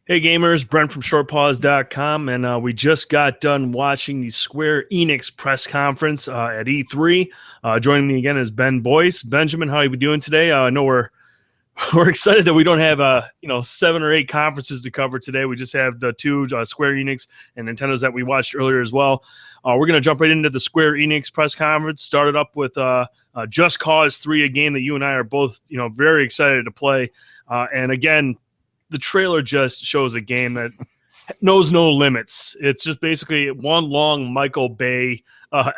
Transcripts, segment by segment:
Hey gamers, Brent from shortpause.com, and we just got done watching the Square Enix press conference at E3. Joining me again is Ben Boyce. Benjamin, how are you doing today? I know we're excited that we don't have 7 or 8 conferences to cover today. We just have the two Square Enix and Nintendo's that we watched earlier as well. We're going to jump right into the Square Enix press conference. Started up with Just Cause 3, a game that you and I are both very excited to play. And again, the trailer just shows a game that knows no limits. It's just basically one long Michael Bay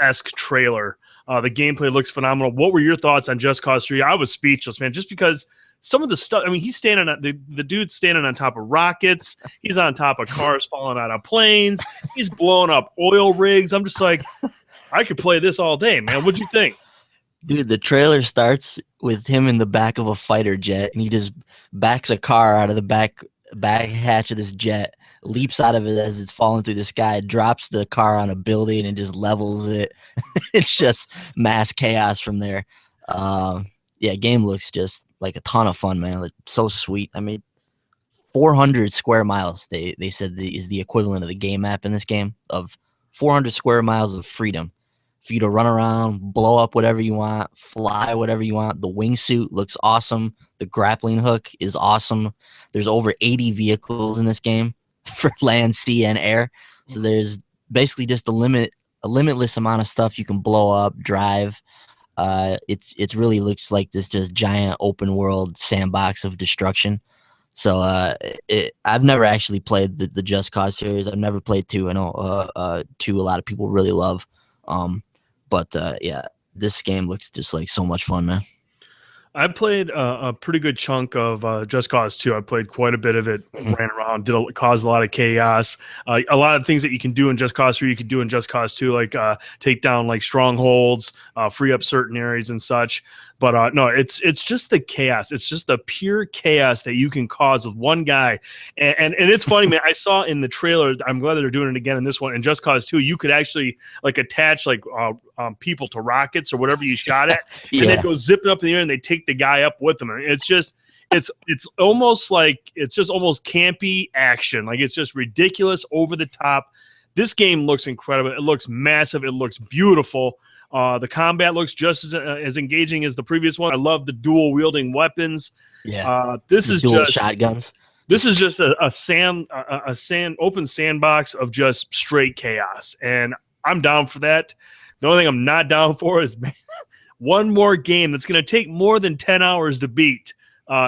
esque trailer. The gameplay looks phenomenal. What were your thoughts on Just Cause 3? I was speechless, man, just because some of the stuff. I mean, he's standing on the dude's standing on top of rockets. He's on top of cars falling out of planes. He's blowing up oil rigs. I'm just like, I could play this all day, man. What'd you think? Dude, the trailer starts with him in the back of a fighter jet, and he just backs a car out of the back hatch of this jet, leaps out of it as it's falling through the sky, drops the car on a building, and just levels it. It's just mass chaos from there. Yeah, game looks just like a ton of fun, man. Like, so sweet. I mean, 400 square miles. They said is the equivalent of the game map in this game of 400 square miles of freedom for you to run around, blow up whatever you want, fly whatever you want. The wingsuit looks awesome. The grappling hook is awesome. There's over 80 vehicles in this game for land, sea, and air. So there's basically just a limitless amount of stuff you can blow up, drive. It's really looks like this just giant open world sandbox of destruction. So I've never actually played the Just Cause series. I've never played 2. I know 2 a lot of people really love. But yeah, this game looks just like so much fun, man. I played a pretty good chunk of Just Cause 2. I played quite a bit of it, ran around, caused a lot of chaos. A lot of things that you can do in Just Cause 3, you could do in Just Cause 2, like take down like strongholds, free up certain areas and such. But no, it's just the chaos. It's just the pure chaos that you can cause with one guy. And it's funny, man. I saw in the trailer, I'm glad that they're doing it again in this one. In Just Cause 2, you could actually like attach like people to rockets or whatever you shot at, Yeah. and they'd go zipping up in the air and they take the guy up with them. And it's just it's almost like it's just almost campy action. Like it's just ridiculous, over the top. This game looks incredible. It looks massive. It looks beautiful. The combat looks just as engaging as the previous one. I love the dual wielding weapons. Yeah, This is dual just shotguns. this is just a open sandbox of just straight chaos, and I'm down for that. The only thing I'm not down for is one more game that's going to take more than 10 hours to beat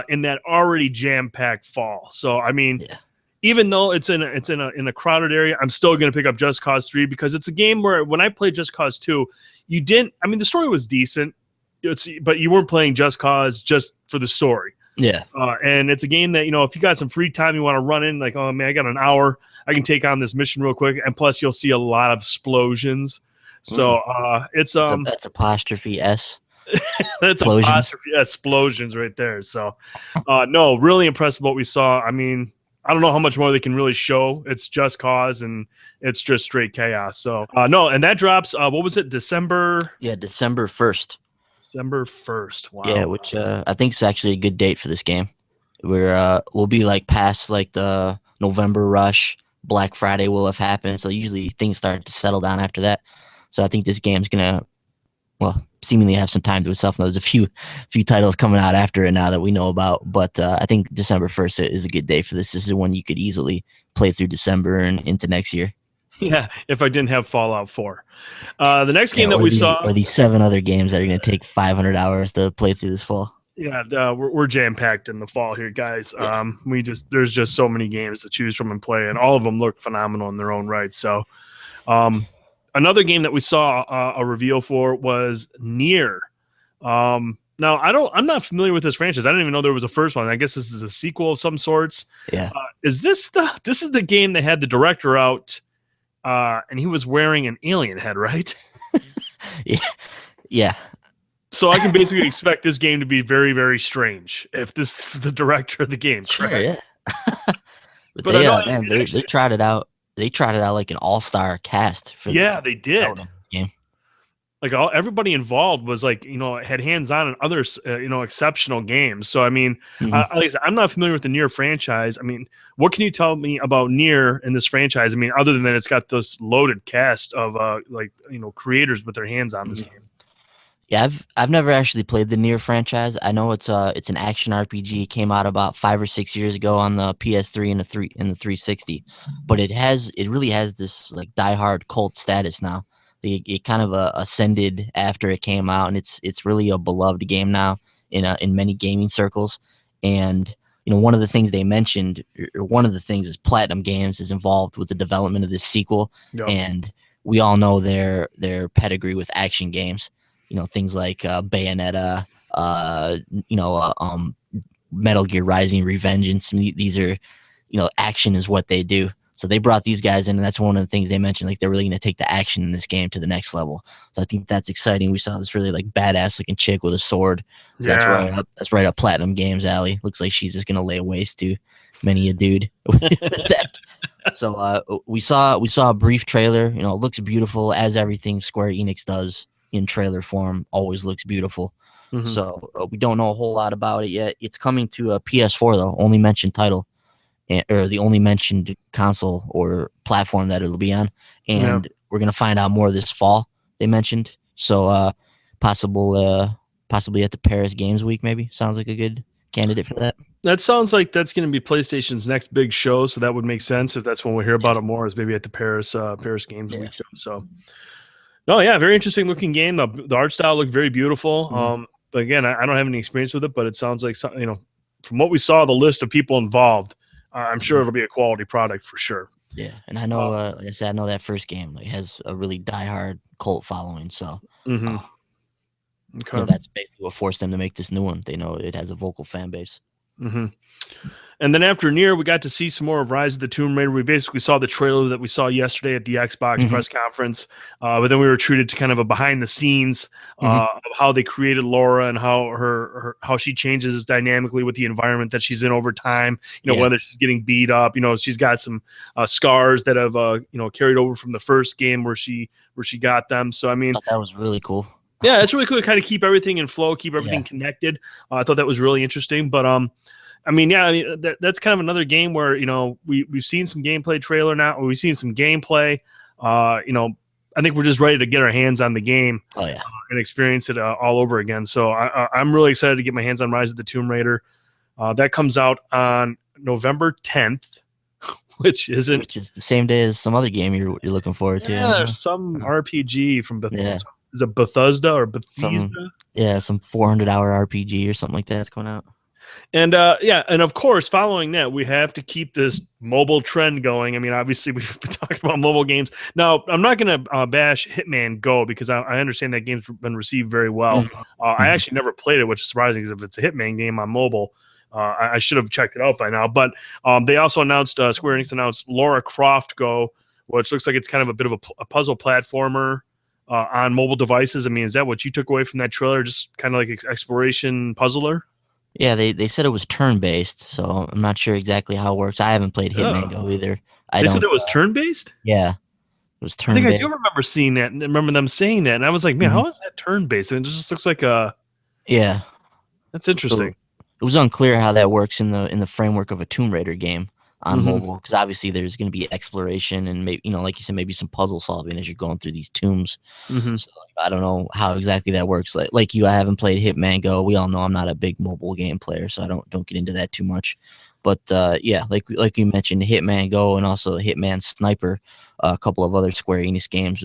in that already jam-packed fall. So I mean, Yeah. even though it's in a crowded area, I'm still going to pick up Just Cause 3 because it's a game where when I played Just Cause 2, you didn't. I mean, the story was decent, but you weren't playing Just Cause just for the story. Yeah. And it's a game that, if you got some free time, you want to run in, like, oh man, I got an hour, I can take on this mission real quick, and plus you'll see a lot of explosions. So it's that's apostrophe S. that's apostrophe explosions right there. So no, really impressed with what we saw. I mean, I don't know how much more they can really show. It's Just Cause, and it's just straight chaos. So no, and that drops. What was it? December? Yeah, December 1st. December 1st. Wow. Yeah, which I think is actually a good date for this game. We'll be like past like the November rush. Black Friday will have happened, so usually things start to settle down after that. So I think this game's gonna, seemingly have some time to itself. Now, there's a few titles coming out after it now that we know about, but I think December 1st is a good day for this. This is one you could easily play through December and into next year. Yeah, if I didn't have Fallout 4. The next game that we saw, or these 7 other games that are going to take 500 hours to play through this fall. Yeah, we're jam packed in the fall here, guys. Yeah. There's just so many games to choose from and play, and all of them look phenomenal in their own right. So, another game that we saw a reveal for was Nier. Now I'm not familiar with this franchise. I didn't even know there was a first one. I guess this is a sequel of some sorts. Yeah. Is this the game that had the director out, and he was wearing an alien head, right? Yeah. Yeah. So I can basically expect this game to be very, very strange if this is the director of the game, correct? Sure, yeah. but they tried it out. They tried it out like an all-star cast for they did. game. like everybody involved was like, had hands on in other, exceptional games. So, I mean, Mhm. like I said, I'm not familiar with the Nier franchise. I mean, what can you tell me about Nier in this franchise? I mean, other than that, it's got this loaded cast of, creators with their hands on this Mhm. game. Yeah, I've never actually played the Nier franchise. I know it's an action RPG. It came out about 5 or 6 years ago on the PS3 and the 360, but it really has this like diehard cult status now. It kind of ascended after it came out, and it's really a beloved game now in many gaming circles. And one of the things they mentioned, or one of the things is Platinum Games is involved with the development of this sequel, Yep. and we all know their pedigree with action games, things like Bayonetta, uh, you know, uh, um, Metal Gear Rising, Revenge, and these are, action is what they do. So they brought these guys in, and that's one of the things they mentioned. Like they're really going to take the action in this game to the next level. So I think that's exciting. We saw this really like badass looking chick with a sword. So that's Yeah. right up. That's right up Platinum Games alley. Looks like she's just going to lay waste to many a dude with that. So we saw a brief trailer. It looks beautiful as everything Square Enix does in trailer form always looks beautiful. Hmm. So we don't know a whole lot about it yet. It's coming to a PS4 though, only mentioned title, or the only mentioned console or platform that it'll be on, Yeah. and we're gonna find out more this fall. They mentioned so possible possibly at the Paris Games Week maybe sounds like a good candidate for that. That sounds like that's going to be PlayStation's next big show, so that would make sense if that's when we'll hear Yeah, about it more. Is maybe at the Paris Games yeah. Week show. So, no, yeah, very interesting looking game. The art style looked very beautiful. Mhm. But again, I don't have any experience with it, but it sounds like from what we saw, the list of people involved, I'm sure Mhm. it'll be a quality product for sure. Yeah, and I know, like I said, I know that first game like has a really diehard cult following. So, Hmm. um, Okay. that's basically what forced them to make this new one. They know it has a vocal fan base. Hmm. And then after Near, we got to see some more of Rise of the Tomb Raider. We basically saw the trailer that we saw yesterday at the Xbox Hmm. press conference, but then we were treated to kind of a behind the scenes Hmm. of how they created Laura and how how she changes dynamically with the environment that she's in over time. Yeah, Whether she's getting beat up, she's got some scars that have carried over from the first game where she got them. So I mean, thought that was really cool. yeah, it's really cool to kind of keep everything in flow, keep everything Yeah. connected. I thought that was really interesting, but I mean, yeah, I mean, that's kind of another game where we've seen some gameplay trailer now, or we've seen some gameplay. I think we're just ready to get our hands on the game Oh yeah. and experience it all over again. So I'm really excited to get my hands on Rise of the Tomb Raider. That comes out on November 10th, which isn't. Which is the same day as some other game you're looking forward to. Yeah, there's some RPG from Yeah. is it Bethesda or Some Bethesda? yeah, some 400-hour RPG or something like that's coming out. And yeah, and of course, following that, we have to keep this mobile trend going. I mean, obviously, we've been talking about mobile games. Now, I'm not going to bash Hitman Go because I understand that game's been received very well. Mhm. I Mhm. actually never played it, which is surprising because if it's a Hitman game on mobile, I should have checked it out by now. But they also announced, Square Enix announced Lara Croft Go, which looks like it's kind of a bit of a puzzle platformer on mobile devices. I mean, is that what you took away from that trailer? Just kind of like exploration puzzler? Yeah, they said it was turn-based, so I'm not sure exactly how it works. I haven't played Hitman Oh. Go either. I They said don't it was turn based. yeah, it was I think I do turn-based. remember seeing that and remember them saying that, and I was like, man, Mhm. how is that turn based? And it just looks like a. Yeah. That's So interesting. it was unclear how that works in the framework of a Tomb Raider game on Hmm. mobile, because obviously there's going to be exploration and maybe like you said, maybe some puzzle solving as you're going through these tombs. Hmm. So I don't know how exactly that works. Like you, I haven't played Hitman Go. We all know I'm not a big mobile game player, so I don't get into that too much. But yeah, like you mentioned, Hitman Go and also Hitman Sniper, a couple of other Square Enix games,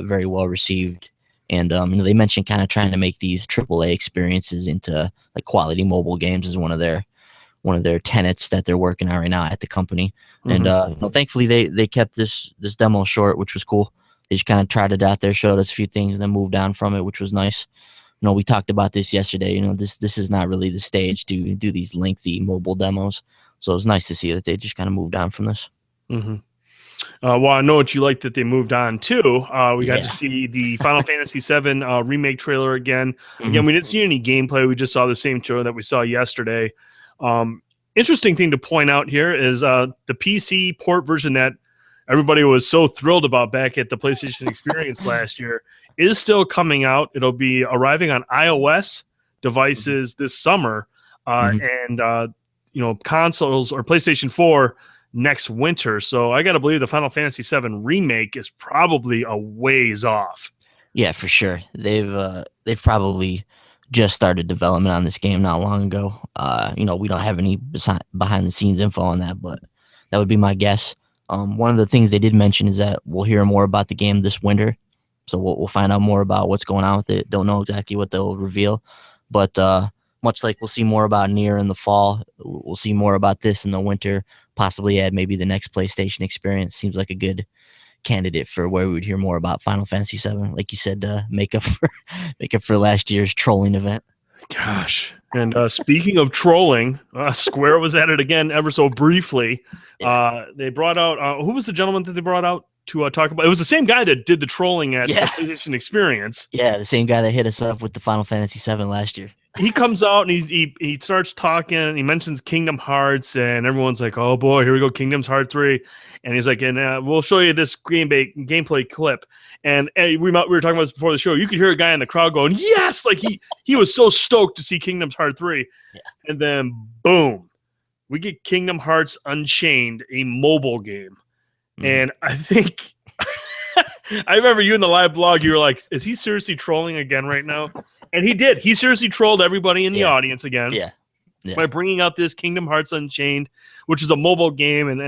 very well received. And they mentioned kind of trying to make these AAA experiences into like quality mobile games is one of their tenets that they're working on right now at the company. And Hmm. thankfully they kept this demo short, which was cool. They just kind of tried it out there, showed us a few things, and then moved on from it, which was nice. We talked about this yesterday. This is not really the stage to do these lengthy mobile demos. So it was nice to see that they just kind of moved on from this. Hmm. Well, I know what you like that they moved on to. We got to Yeah. see the Final Fantasy VII remake trailer again. Hmm. Again, we didn't see any gameplay. We just saw the same trailer that we saw yesterday. Um, Interesting thing to point out here is the PC port version that everybody was so thrilled about back at the PlayStation Experience last year, is still coming out. It'll be arriving on iOS devices this summer, Mhm. and consoles or PlayStation 4 next winter. So I got to believe the Final Fantasy VII remake is probably a ways off. Yeah, for sure. They've probably just started development on this game not long ago. We don't have any behind the scenes info on that, but that would be my guess. One of the things they did mention is that we'll hear more about the game this winter, so we'll find out more about what's going on with it. Don't know exactly what they'll reveal, but much like we'll see more about Nier in the fall, we'll see more about this in the winter. Possibly at maybe the next PlayStation experience. Seems like a good candidate for where we would hear more about Final Fantasy VII, like you said, make up for last year's trolling event. Gosh. And speaking of trolling, Square was at it again ever so briefly. Yeah. They brought out who was the gentleman that they brought out to talk about? It was the same guy that did the trolling at the PlayStation Experience. Yeah, the same guy that hit us up with the Final Fantasy VII last year. He comes out and he starts talking. He mentions Kingdom Hearts, and everyone's like, "Oh boy, here we go, Kingdom Hearts 3." And he's like, "And we'll show you this gameplay clip." And we were talking about this before the show. You could hear a guy in the crowd going, "Yes!" Like he was so stoked to see Kingdom Hearts 3. Yeah. And then boom, we get Kingdom Hearts Unchained, a mobile game. Mm-hmm. And I think I remember you in the live blog. You were like, "Is he seriously trolling again right now?" And he did. He seriously trolled everybody in the audience again. Yeah. By bringing out this Kingdom Hearts Unchained, which is a mobile game. And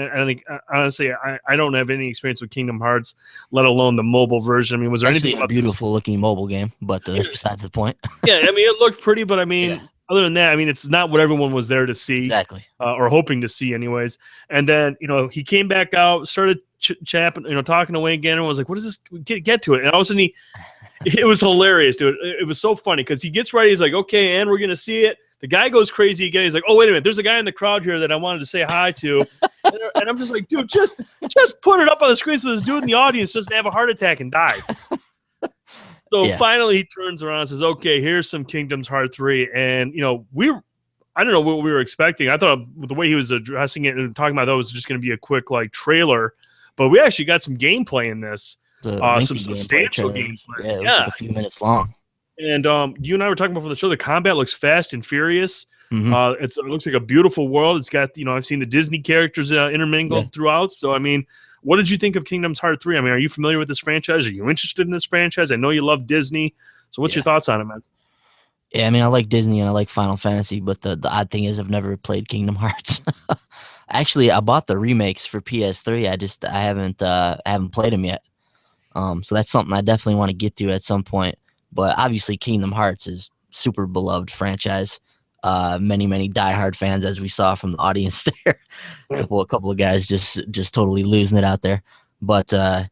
honestly, I don't have any experience with Kingdom Hearts, let alone the mobile version. I mean, was there anything about a beautiful looking mobile game, but that's besides the point. Yeah, I mean, it looked pretty, but I mean, other than that, I mean, it's not what everyone was there to see. Exactly. Or hoping to see anyways. And then, he came back out, started chapping, talking away again, and was like, what is this? Get to it. And all of a sudden it was hilarious, dude. It was so funny because he gets ready. He's like, okay, and we're going to see it. The guy goes crazy again. He's like, oh, wait a minute. There's a guy in the crowd here that I wanted to say hi to. And I'm just like, dude, just put it up on the screen so this dude in the audience doesn't have a heart attack and die. So finally he turns around and says, okay, here's some Kingdom Hearts 3. And, I don't know what we were expecting. I thought with the way he was addressing it and talking about that was just going to be a quick trailer. But we actually got some gameplay in this. Some substantial gameplay. Yeah, it was like a few minutes long. And you and I were talking before the show. The combat looks fast and furious. Mm-hmm. It looks like a beautiful world. It's got, I've seen the Disney characters intermingled throughout. So, I mean, what did you think of Kingdom Hearts 3? I mean, are you familiar with this franchise? Are you interested in this franchise? I know you love Disney. So, what's your thoughts on it, man? Yeah, I mean, I like Disney and I like Final Fantasy, but the odd thing is I've never played Kingdom Hearts. Actually, I bought the remakes for PS3. I haven't played them yet. So that's something I definitely want to get to at some point. But obviously, Kingdom Hearts is super beloved franchise. Many diehard fans, as we saw from the audience there. a couple of guys just totally losing it out there. But the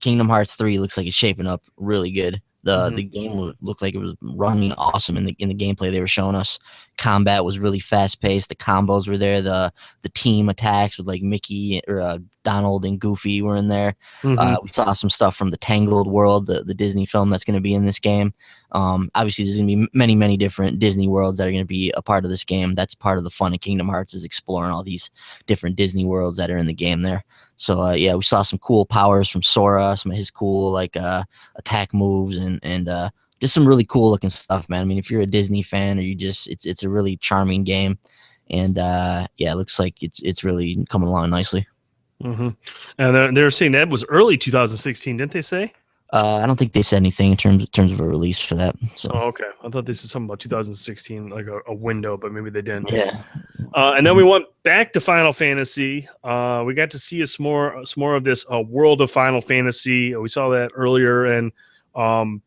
Kingdom Hearts 3 looks like it's shaping up really good. The game looked like it was running awesome in the gameplay they were showing us. Combat was really fast paced. The combos were there. The team attacks with like Mickey or Donald and Goofy were in there. We saw some stuff from the Tangled world, the Disney film that's going to be in this game. Obviously, there's going to be many different Disney worlds that are going to be a part of this game. That's part of the fun of Kingdom Hearts is exploring all these different Disney worlds that are in the game there. So we saw some cool powers from Sora, some of his cool attack moves, and just some really cool looking stuff, man. I mean, if you're a Disney fan, or it's a really charming game, and it looks like it's really coming along nicely. And they're saying that was early 2016, didn't they say? I don't think they said anything in terms of a release for that. So. Oh, okay. I thought this is something about 2016, like a window, but maybe they didn't. Yeah. And then we went back to Final Fantasy. We got to see some more of this world of Final Fantasy. We saw that earlier, and I'm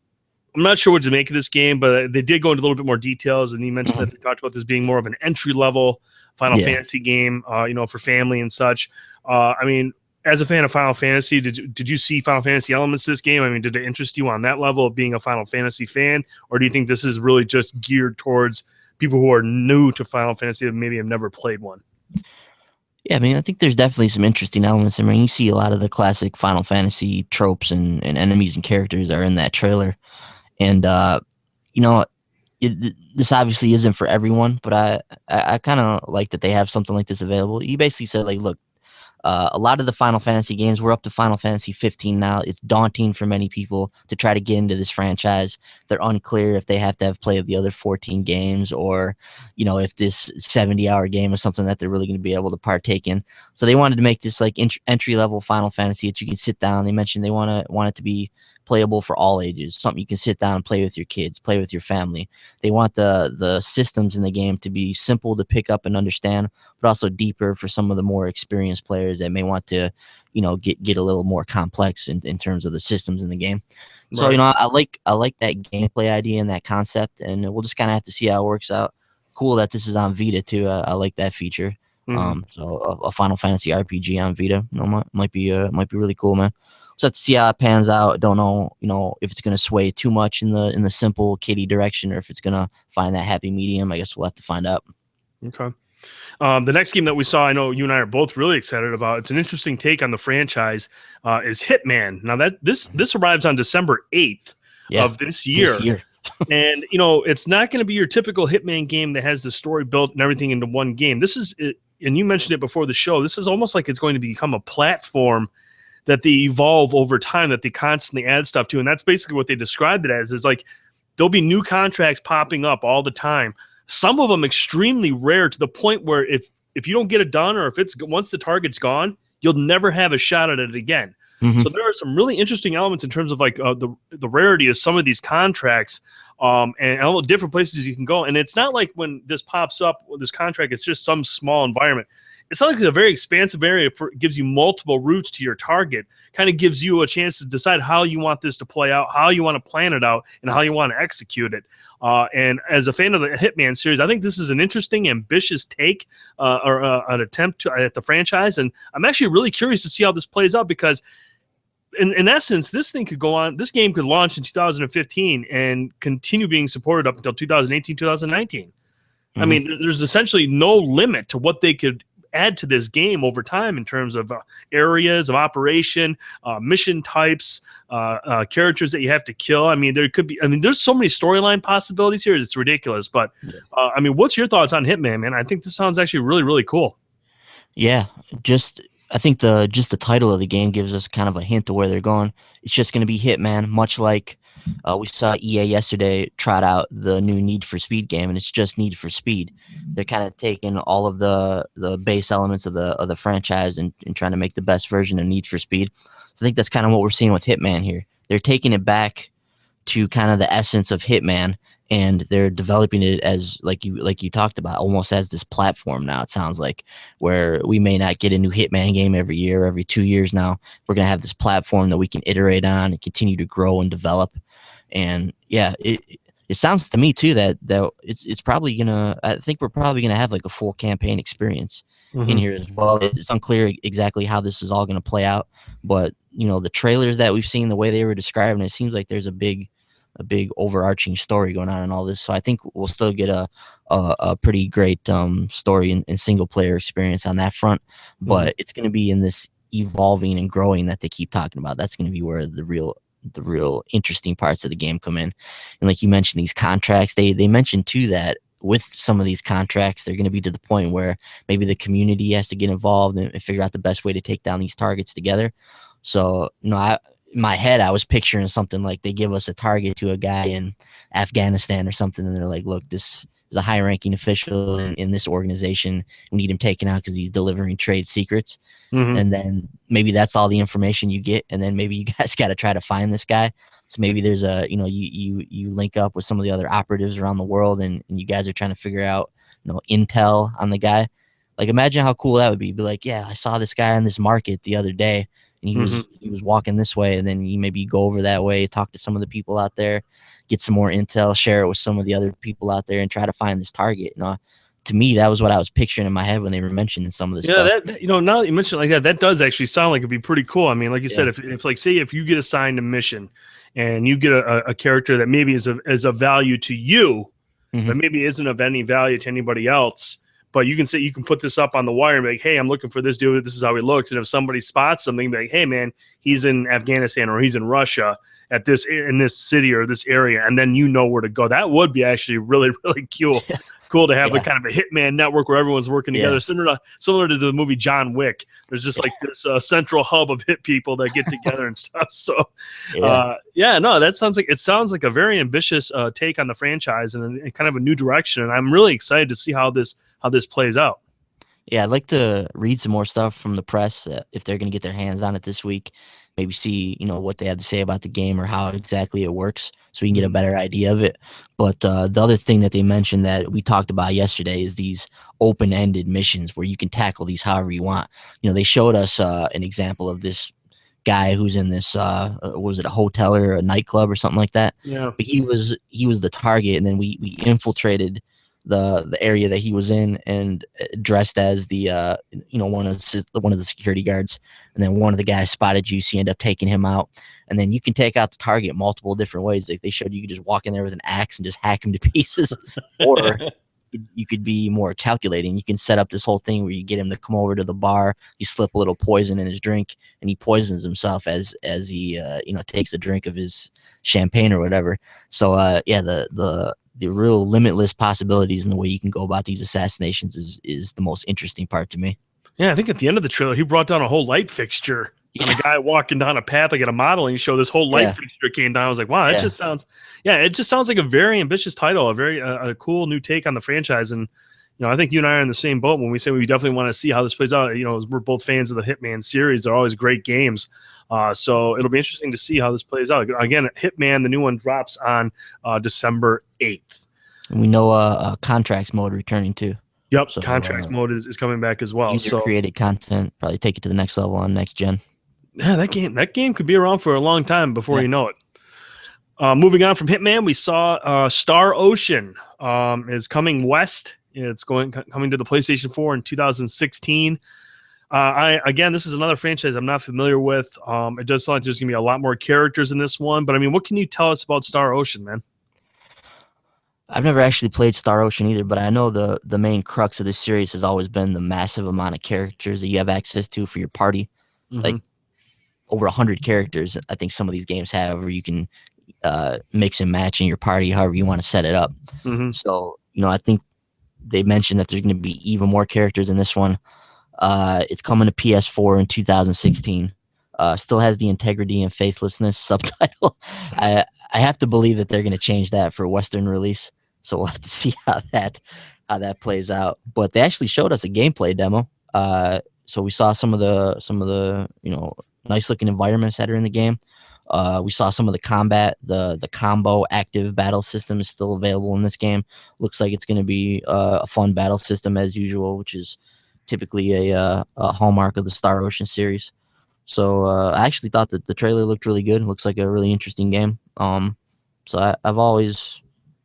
not sure what to make of this game, but they did go into a little bit more details, and he mentioned that they talked about this being more of an entry-level Final Fantasy game, for family and such. I mean, as a fan of Final Fantasy, did you see Final Fantasy elements to this game? I mean, did it interest you on that level of being a Final Fantasy fan, or do you think this is really just geared towards people who are new to Final Fantasy that maybe have never played one? Yeah, I mean, I think there's definitely some interesting elements. I mean, you see a lot of the classic Final Fantasy tropes and enemies and characters are in that trailer. And, this obviously isn't for everyone, but I kind of like that they have something like this available. You basically said, like, look, A lot of the Final Fantasy games, we're up to Final Fantasy 15 now. It's daunting for many people to try to get into this franchise. They're unclear if they have to have played the other 14 games, or, if this 70-hour game is something that they're really going to be able to partake in. So they wanted to make this like entry level Final Fantasy that you can sit down. They mentioned they want it to be playable for all ages, something you can sit down and play with your kids, play with your family. They want the systems in the game to be simple to pick up and understand, but also deeper for some of the more experienced players that may want to, get a little more complex in terms of the systems in the game. So, Right. I like that gameplay idea and that concept, and we'll just kind of have to see how it works out. Cool that this is on Vita too. I like that feature. Mhm. So a Final Fantasy RPG on Vita, might be really cool, man. So have to see how it pans out. Don't know, if it's gonna sway too much in the simple kiddie direction, or if it's gonna find that happy medium. I guess we'll have to find out. Okay. The next game that we saw, I know you and I are both really excited about. It's an interesting take on the franchise. Is Hitman. Now that this arrives on December 8th Yeah, of this this year. year. And it's not going to be your typical Hitman game that has the story built and everything into one game. This is, and you mentioned it before the show. This is almost like it's going to become a platform that they evolve over time, that they constantly add stuff to, and that's basically what they described it as. Is like there'll be new contracts popping up all the time. Some of them extremely rare to the point where if you don't get it done, or if it's once the target's gone, you'll never have a shot at it again. Mm-hmm. So there are some really interesting elements in terms of like the rarity of some of these contracts, and all the different places you can go. And it's not like when this pops up, this contract, it's just some small environment. It's not like it's a very expansive area. Gives you multiple routes to your target. Kind of gives you a chance to decide how you want this to play out, how you want to plan it out, and how you want to execute it. And as a fan of the Hitman series, I think this is an interesting, ambitious take or an attempt at the franchise. And I'm actually really curious to see how this plays out, because in essence, this thing could go on. This game could launch in 2015 and continue being supported up until 2018, 2019. Mm-hmm. I mean, there's essentially no limit to what they could add to this game over time in terms of areas of operation, mission types, characters that you have to kill. I mean, there's so many storyline possibilities here. It's ridiculous. But I mean, what's your thoughts on Hitman, man? I think this sounds actually really, really cool. Yeah, I think the title of the game gives us kind of a hint of where they're going. It's just going to be Hitman, much like we saw EA yesterday trot out the new Need for Speed game, and it's just Need for Speed. They're kind of taking all of the base elements of the franchise and trying to make the best version of Need for Speed. So I think that's kind of what we're seeing with Hitman here. They're taking it back to kind of the essence of Hitman, and they're developing it as like you talked about, almost as this platform now. It sounds like, where we may not get a new Hitman game every year, every 2 years now. We're gonna have this platform that we can iterate on and continue to grow and develop. And yeah, it sounds to me too that it's probably gonna. I think we're probably gonna have like a full campaign experience in here as well. It's unclear exactly how this is all gonna play out, but the trailers that we've seen, the way they were describing it, seems like there's a big overarching story going on in all this. So I think we'll still get a pretty great story and single player experience on that front. But it's going to be in this evolving and growing that they keep talking about. That's going to be where the real interesting parts of the game come in. And like you mentioned, these contracts, they mentioned too that with some of these contracts, they're going to be to the point where maybe the community has to get involved and figure out the best way to take down these targets together. So, in my head, I was picturing something like they give us a target to a guy in Afghanistan or something, and they're like, look, this is a high-ranking official in this organization. We need him taken out because he's delivering trade secrets. And then maybe that's all the information you get, and then maybe you guys got to try to find this guy. So maybe there's you link up with some of the other operatives around the world, and you guys are trying to figure out intel on the guy. Like, imagine how cool that would be. Be like, yeah, I saw this guy in this market the other day, and he was walking this way, and then you maybe go over that way, talk to some of the people out there, get some more intel, share it with some of the other people out there, and try to find this target. To me, that was what I was picturing in my head when they were mentioning some of this stuff. That now that you mention it like that does actually sound like it'd be pretty cool. I mean, like you said, if like say if you get assigned a mission and you get a character that maybe is of value to you, but maybe isn't of any value to anybody else. But you can put this up on the wire and be like, hey, I'm looking for this dude. This is how he looks. And if somebody spots something, be like, hey, man, he's in Afghanistan or he's in Russia in this city or this area, and then you know where to go. That would be actually really, really cool. cool to have a Yeah, kind of a hitman network where everyone's working yeah, together, similar to the movie John Wick. There's just like this central hub of hit people that get together and stuff. So, yeah. yeah, no, that sounds like a very ambitious take on the franchise and kind of a new direction. And I'm really excited to see how this plays out. Yeah, I'd like to read some more stuff from the press if they're going to get their hands on it this week. Maybe see, what they have to say about the game or how exactly it works, so we can get a better idea of it. But the other thing that they mentioned that we talked about yesterday is these open-ended missions where you can tackle these however you want. They showed us an example of this guy who's in this was it a hotel or a nightclub or something like that? Yeah. But he was the target, and then we infiltrated the area that he was in and dressed as the one of the security guards, and then one of the guys spotted you, so you end up taking him out. And then you can take out the target multiple different ways. Like they showed you could just walk in there with an axe and just hack him to pieces, or you could be more calculating. You can set up this whole thing where you get him to come over to the bar, you slip a little poison in his drink, and he poisons himself as he takes a drink of his champagne or whatever. So yeah, the real limitless possibilities in the way you can go about these assassinations is the most interesting part to me. Yeah, I think at the end of the trailer, he brought down a whole light fixture on a guy walking down a path like at a modeling show. This whole light fixture came down. I was like, wow, that just sounds, it just sounds like a very ambitious title, a very a cool new take on the franchise. And, I think you and I are in the same boat when we say we definitely want to see how this plays out. We're both fans of the Hitman series. They're always great games. So it'll be interesting to see how this plays out. Again, Hitman, the new one drops on December 8th. And we know contracts mode returning too. Yep, so, contracts mode is coming back as well. User-created content, probably take it to the next level on next gen. Yeah, that game could be around for a long time before you know it. Moving on from Hitman, we saw Star Ocean is coming west. It's coming to the PlayStation 4 in 2016. This is another franchise I'm not familiar with. It does sound like there's going to be a lot more characters in this one, but I mean, what can you tell us about Star Ocean, man? I've never actually played Star Ocean either, but I know the main crux of this series has always been the massive amount of characters that you have access to for your party. Mm-hmm. Like over 100 characters, I think some of these games have, where you can mix and match in your party however you want to set it up. Mm-hmm. So, I think they mentioned that there's going to be even more characters in this one. It's coming to PS4 in 2016. Still has the integrity and faithlessness subtitle. I have to believe that they're going to change that for a Western release. So we'll have to see how that plays out. But they actually showed us a gameplay demo. So we saw some of the nice looking environments that are in the game. We saw some of the combat. The combo active battle system is still available in this game. Looks like it's going to be a fun battle system as usual, which is typically a hallmark of the Star Ocean series. So I actually thought that the trailer looked really good. It looks like a really interesting game. So I've always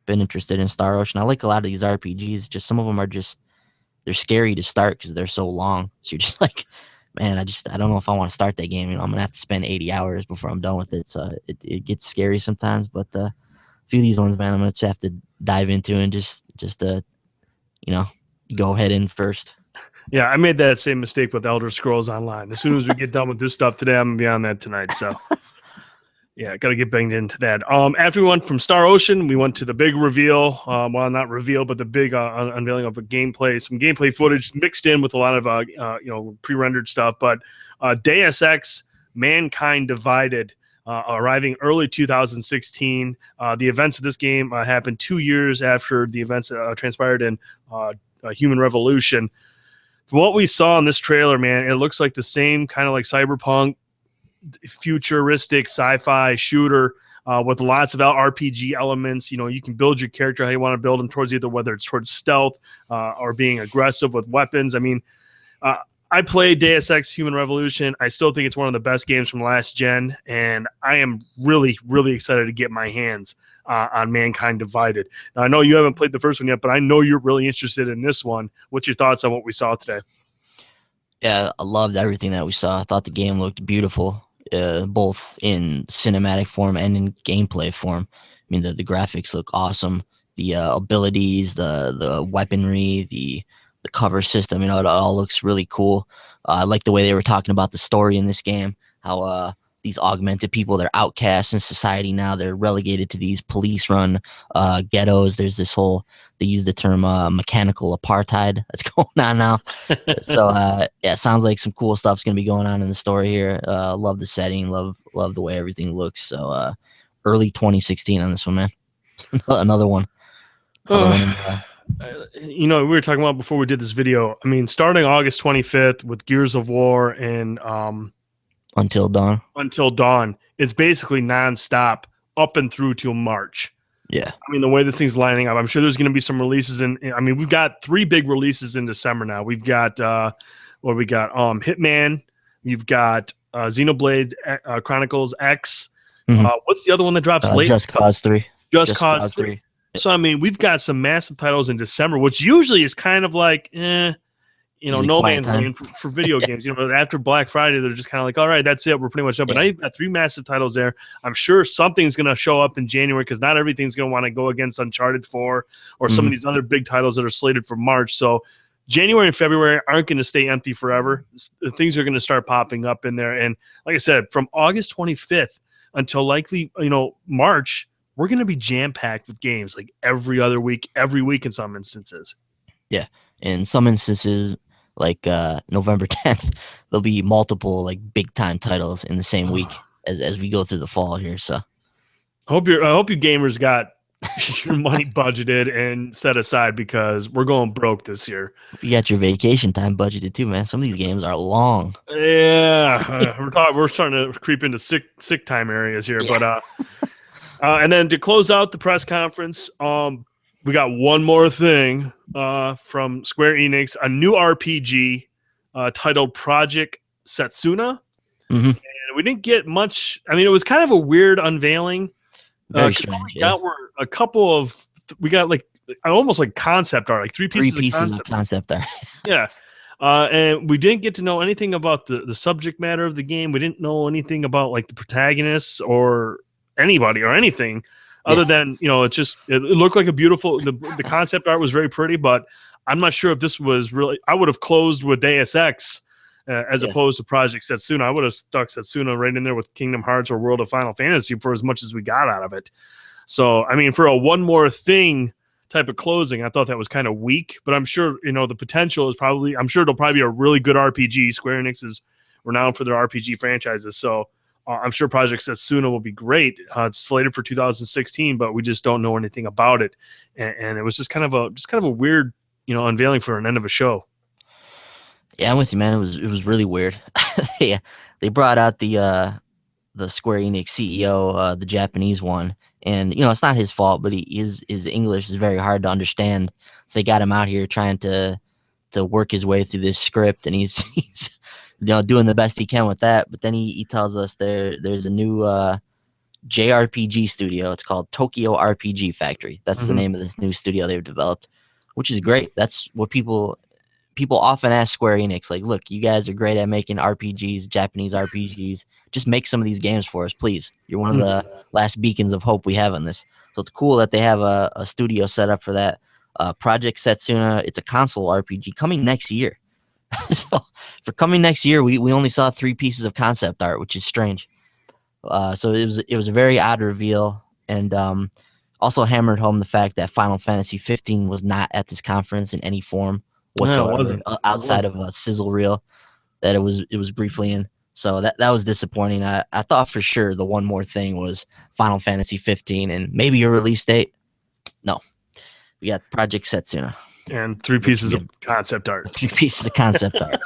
been interested in Star Ocean. I like a lot of these RPGs. Just some of them are they're scary to start because they're so long. So you're just like, man, I don't know if I want to start that game. I'm gonna have to spend 80 hours before I'm done with it. So it gets scary sometimes. But a few of these ones, man, I'm gonna just have to dive into and just go head in first. Yeah, I made that same mistake with Elder Scrolls Online. As soon as we get done with this stuff today, I'm going to be on that tonight. So, yeah, got to get banged into that. After we went from Star Ocean, we went to the big reveal. Well, not reveal, but the big unveiling of some gameplay footage mixed in with a lot of, pre-rendered stuff. But Deus Ex Mankind Divided arriving early 2016. The events of this game happened 2 years after the events transpired in Human Revolution. From what we saw in this trailer, man, it looks like the same kind of like cyberpunk, futuristic sci-fi shooter with lots of RPG elements. You can build your character how you want to build them towards whether it's towards stealth or being aggressive with weapons. I mean, I played Deus Ex Human Revolution. I still think it's one of the best games from last gen, and I am really, really excited to get my hands on Mankind Divided. Now, I know you haven't played the first one yet, but I know you're really interested in this one. What's your thoughts on what we saw today? Yeah, I loved everything that we saw. I thought the game looked beautiful, both in cinematic form and in gameplay form. I mean, the graphics look awesome. The abilities, the weaponry, the cover system, it all looks really cool. I like the way they were talking about the story in this game, how these augmented people. They're outcasts in society now. They're relegated to these police-run ghettos. There's this whole, they use the term mechanical apartheid that's going on now. So yeah, sounds like some cool stuff's gonna be going on in the story here. Love the setting, love the way everything looks. So early 2016 on this one, man. Another one. You know, we were talking about before we did this video. I mean, starting August 25th with Gears of War and Until Dawn, it's basically nonstop up and through till March. Yeah. I mean, the way the thing's lining up, I'm sure there's going to be some releases. I mean, we've got 3 big releases in December now. We've got Hitman. We've got Xenoblade Chronicles X. Mhm. What's the other one that drops late? Just Cause 3. Just Cause 3. So, I mean, we've got some massive titles in December, which usually is kind of like, no man's land for video games. You know, after Black Friday, they're just kind of like, all right, that's it. We're pretty much done. But now you've got 3 massive titles there. I'm sure something's going to show up in January because not everything's going to want to go against Uncharted 4 or some of these other big titles that are slated for March. So January and February aren't going to stay empty forever. Things are going to start popping up in there. And like I said, from August 25th until likely, March, we're going to be jam-packed with games like every week in some instances. Yeah. In some instances, like November 10th, there'll be multiple like big-time titles in the same week as we go through the fall here. So I hope you gamers got your money budgeted and set aside because we're going broke this year. You got your vacation time budgeted too, man. Some of these games are long. Yeah, we're starting to creep into sick time areas here, yeah. But and then to close out the press conference, we got one more thing from Square Enix, a new RPG titled Project Setsuna. Mm-hmm. And we didn't get much. I mean, it was kind of a weird unveiling. Very strange. We got like almost like concept art, like three pieces of concept art. Yeah. And we didn't get to know anything about the subject matter of the game. We didn't know anything about like the protagonists or anybody or anything other than, it looked like a beautiful, the concept art was very pretty, but I'm not sure if this was really, I would have closed with Deus Ex as opposed to Project Setsuna. I would have stuck Setsuna right in there with Kingdom Hearts or World of Final Fantasy for as much as we got out of it. So, I mean, for a one more thing type of closing, I thought that was kind of weak, but I'm sure, the potential is probably, I'm sure it'll probably be a really good RPG. Square Enix is renowned for their RPG franchises. So I'm sure Project Setsuna will be great. It's slated for 2016, but we just don't know anything about it. And it was just kind of a weird, unveiling for an end of a show. Yeah, I'm with you, man. It was really weird. They brought out the Square Enix CEO, the Japanese one, and it's not his fault, but his English is very hard to understand. So they got him out here trying to work his way through this script, and he's doing the best he can with that. But then he tells us there's a new JRPG studio. It's called Tokyo RPG Factory. That's the name of this new studio they've developed, which is great. That's what people often ask Square Enix, like, look, you guys are great at making RPGs, Japanese RPGs. Just make some of these games for us, please. You're one of the last beacons of hope we have on this. So it's cool that they have a studio set up for that. Project Setsuna, it's a console RPG coming next year. So for coming next year, we only saw 3 pieces of concept art, which is strange. So it was a very odd reveal, and also hammered home the fact that Final Fantasy 15 was not at this conference in any form whatsoever, outside of a sizzle reel that it was briefly in. So that was disappointing. I thought for sure the one more thing was Final Fantasy 15 and maybe a release date. No, we got Project Setsuna. And 3 pieces of concept art. 3 pieces of concept art.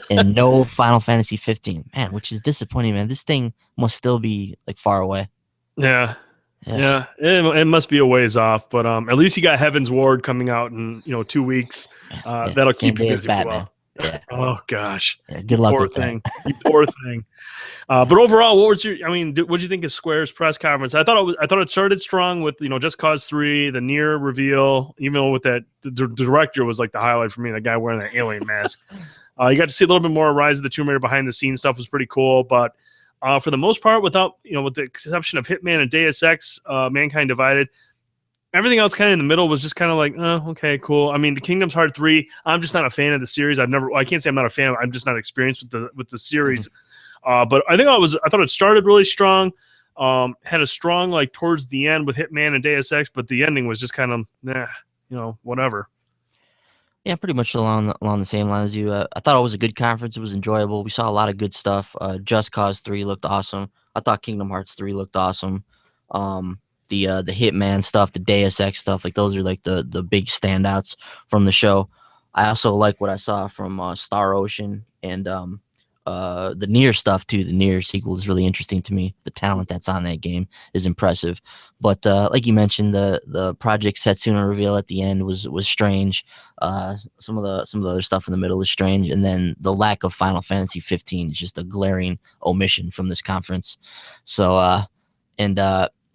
And no Final Fantasy 15. Man, which is disappointing, man. This thing must still be like far away. Yeah. It must be a ways off, but at least you got Heaven's Ward coming out in 2 weeks. That'll keep you busy for a while. Yeah. Oh gosh. Yeah, good luck with that. You poor thing. But overall, what did you think of Square's press conference? I thought it started strong with Just Cause 3, the Nier reveal. Even with that, the director was like the highlight for me. The guy wearing that alien mask. You got to see a little bit more Rise of the Tomb Raider behind the scenes stuff was pretty cool. But for the most part, with the exception of Hitman and Deus Ex, Mankind Divided, everything else kind of in the middle was just kind of like, okay, cool. I mean, the Kingdom's Heart 3, I'm just not a fan of the series. I can't say I'm not a fan of it. I'm just not experienced with the series. But I thought it started really strong. Had a strong like towards the end with Hitman and Deus Ex, but the ending was just kind of whatever. Yeah, pretty much along the same lines as you. I thought it was a good conference. It was enjoyable. We saw a lot of good stuff. Just Cause 3 looked awesome. I thought Kingdom Hearts 3 looked awesome. Um, the Hitman stuff, the Deus Ex stuff, like those are like the big standouts from the show. I also like what I saw from Star Ocean and the Nier stuff too. The Nier sequel is really interesting to me. The talent that's on that game is impressive. But like you mentioned, the Project Setsuna reveal at the end was strange. Some of the other stuff in the middle is strange, and then the lack of Final Fantasy 15 is just a glaring omission from this conference. So a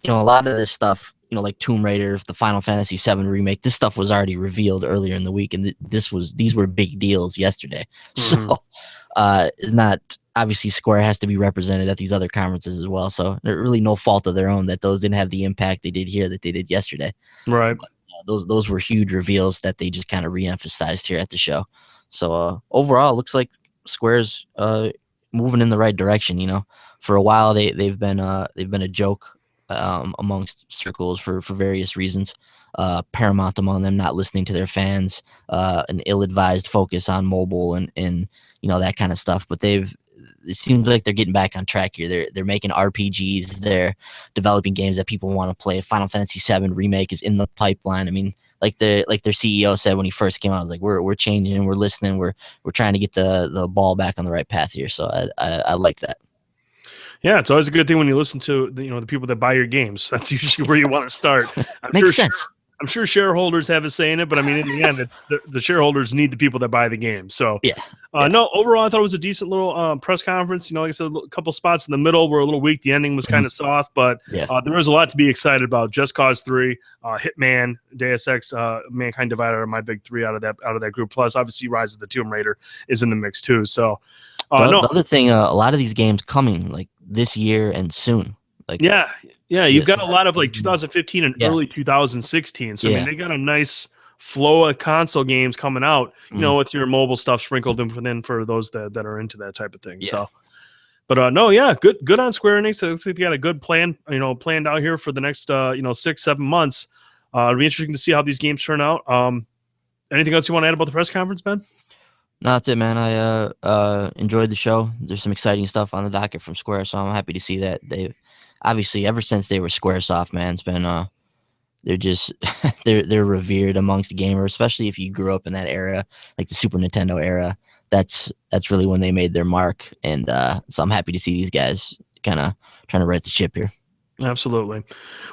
lot of this stuff, like Tomb Raider, the Final Fantasy 7 remake, this stuff was already revealed earlier in the week, and these were big deals yesterday. Mm-hmm. So it's not, obviously Square has to be represented at these other conferences as well. So there's really no fault of their own that those didn't have the impact they did here that they did yesterday. Right. But, those were huge reveals that they just kind of re-emphasized here at the show. So overall, it looks like Square's moving in the right direction. For a while they've been a joke amongst circles for various reasons. Paramount among them, not listening to their fans, an ill-advised focus on mobile and that kind of stuff. But it seems like they're getting back on track here. They're making RPGs. They're developing games that people want to play. Final Fantasy VII remake is in the pipeline. I mean, like their CEO said when he first came out, I was like, we're changing, we're listening, we're trying to get the ball back on the right path here. So I like that. Yeah, it's always a good thing when you listen to the people that buy your games. That's usually where you want to start. Makes sense. I'm sure shareholders have a say in it, but I mean, in the end, the shareholders need the people that buy the game. So, yeah. No, overall, I thought it was a decent little press conference. Like I said, a couple spots in the middle were a little weak. The ending was kind of soft, but there was a lot to be excited about. Just Cause 3, Hitman, Deus Ex, Mankind Divided are my big three out of that group. Plus, obviously, Rise of the Tomb Raider is in the mix too. So, the other thing, a lot of these games coming like this year and soon. Like you've got a lot of like 2015 and early 2016. So I mean, they got a nice flow of console games coming out, with your mobile stuff sprinkled in for those that are into that type of thing. Yeah. So, but good on Square Enix. It looks like they got a good plan, planned out here for the next 6-7 months. It'll be interesting to see how these games turn out. Anything else you want to add about the press conference, Ben? No, that's it, man. I enjoyed the show. There's some exciting stuff on the docket from Square, so I'm happy to see that. They obviously, ever since they were Squaresoft, man, it's been they're just they're revered amongst gamers, especially if you grew up in that era, like the Super Nintendo era. That's really when they made their mark, and so I'm happy to see these guys kind of trying to right the ship here. Absolutely.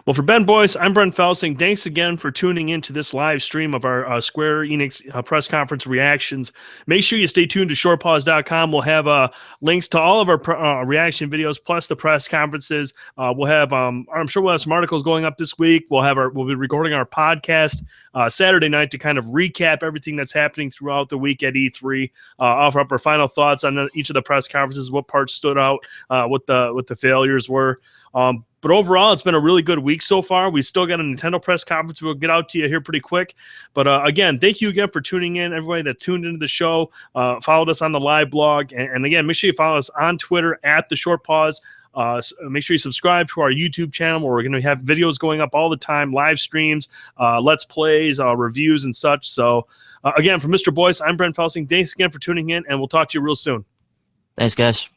Well, for Ben Boyce, I'm Brent Felsing. Thanks again for tuning into this live stream of our Square Enix press conference reactions. Make sure you stay tuned to shortpause.com. We'll have links to all of our reaction videos plus the press conferences. We'll have I'm sure we'll have some articles going up this week. We'll be recording our podcast Saturday night to kind of recap everything that's happening throughout the week at E3. Offer up our final thoughts on each of the press conferences, what parts stood out, what the failures were. But overall, it's been a really good week so far. We still got a Nintendo press conference we'll get out to you here pretty quick. But again, thank you again for tuning in, everybody that tuned into the show, followed us on the live blog. And again, make sure you follow us on Twitter at The Short Pause. Make sure you subscribe to our YouTube channel where we're going to have videos going up all the time, live streams, Let's Plays, reviews, and such. So again, from Mr. Boyce, I'm Brent Felsing. Thanks again for tuning in, and we'll talk to you real soon. Thanks, guys.